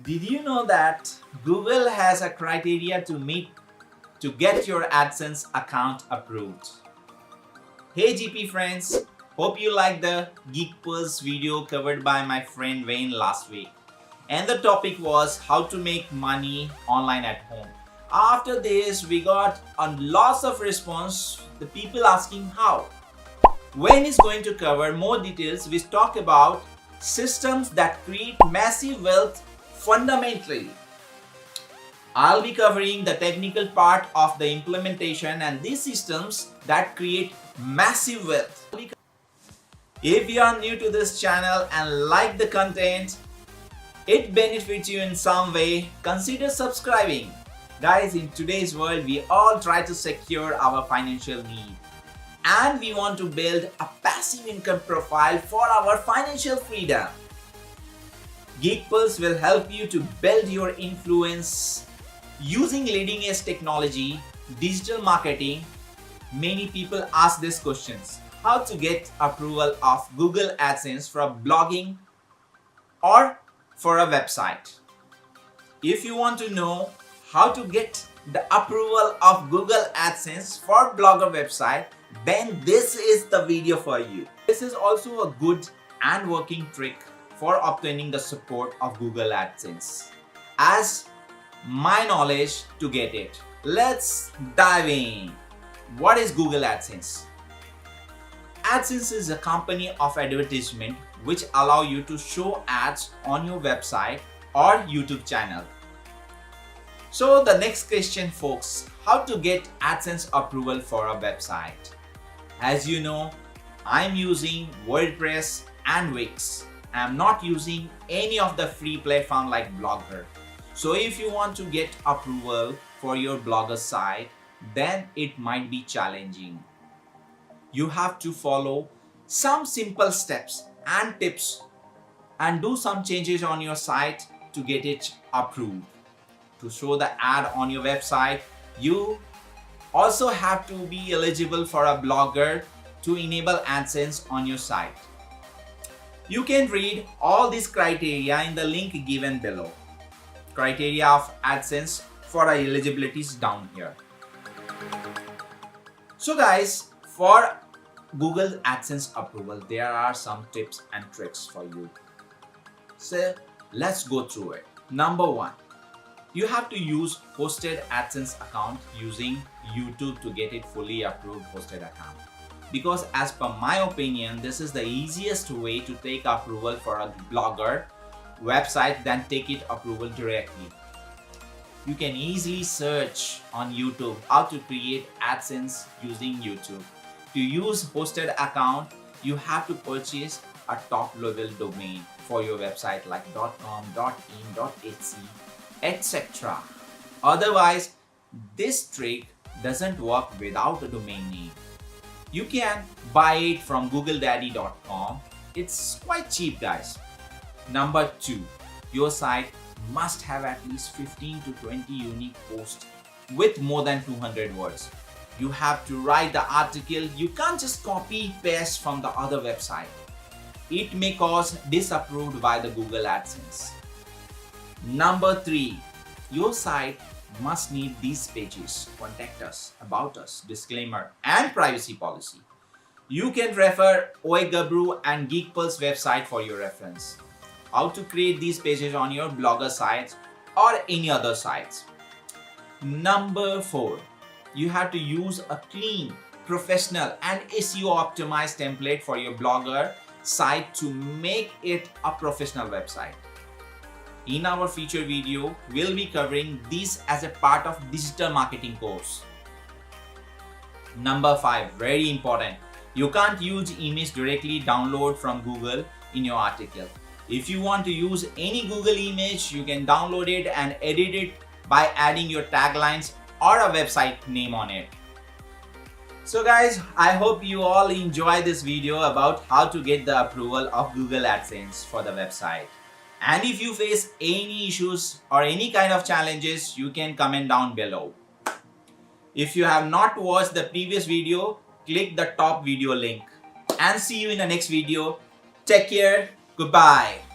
Did you know that Google has a criteria to meet to get your AdSense account approved? Hey GP friends, hope you liked the GeeksPulse video covered by my friend Wayne last week. And the topic was how to make money online at home. After this, we got a lots of response, the people asking how. Wayne is going to cover more details which talk about systems that create massive wealth fundamentally. I'll be covering the technical part of the implementation and these systems that create massive wealth. If you are new to this channel and like the content, it benefits you in some way, consider subscribing. Guys, in today's world, we all try to secure our financial need. And we want to build a passive income profile for our financial freedom. GeeksPulse will help you to build your influence using leading edge technology, digital marketing. Many people ask these questions: how to get approval of Google Adsense for blogging or for a website. If you want to know how to get the approval of Google Adsense for blogger website, then this is the video for you. This is also a good and working trick for obtaining the support of Google Adsense. As my knowledge to get it. Let's dive in. What is Google Adsense? AdSense is a company of advertisement which allow you to show ads on your website or YouTube channel. So the next question folks, how to get AdSense approval for a website? As you know, I'm using WordPress and Wix. I'm not using any of the free platform like Blogger. So if you want to get approval for your blogger site, then it might be challenging. You have to follow some simple steps and tips and do some changes on your site to get it approved. To show the ad on your website, you also have to be eligible for a blogger to enable AdSense on your site. You can read all these criteria in the link given below. Criteria of AdSense for eligibility is down here. So guys, for Google AdSense approval, there are some tips and tricks for you. So let's go through it. Number one, you have to use hosted AdSense account using YouTube to get it fully approved hosted account. Because as per my opinion, this is the easiest way to take approval for a blogger website than take it approval directly. You can easily search on YouTube how to create AdSense using YouTube. To use hosted account, you have to purchase a top level domain for your website like .com, .in, .hc, etc. Otherwise, this trick doesn't work without a domain name. You can buy it from googledaddy.com. It's quite cheap guys. Number two, your site must have at least 15 to 20 unique posts with more than 200 words. You have to write the article. You can't just copy paste from the other website. It may cause disapproved by the Google AdSense. Number three, your site must need these pages: contact us, about us, disclaimer, and privacy policy. You can refer OEGabru and GeeksPulse website for your reference. How to create these pages on your blogger sites or any other sites. Number four, you have to use a clean, professional, and SEO optimized template for your blogger site to make it a professional website. In our future video, we'll be covering this as a part of digital marketing course. Number five, very important. You can't use image directly download from Google in your article. If you want to use any Google image, you can download it and edit it by adding your taglines or a website name on it. So guys, I hope you all enjoy this video about how to get the approval of Google AdSense for the website. And if you face any issues or any kind of challenges, you can comment down below. If you have not watched the previous video, click the top video link. And see you in the next video. Take care. Goodbye.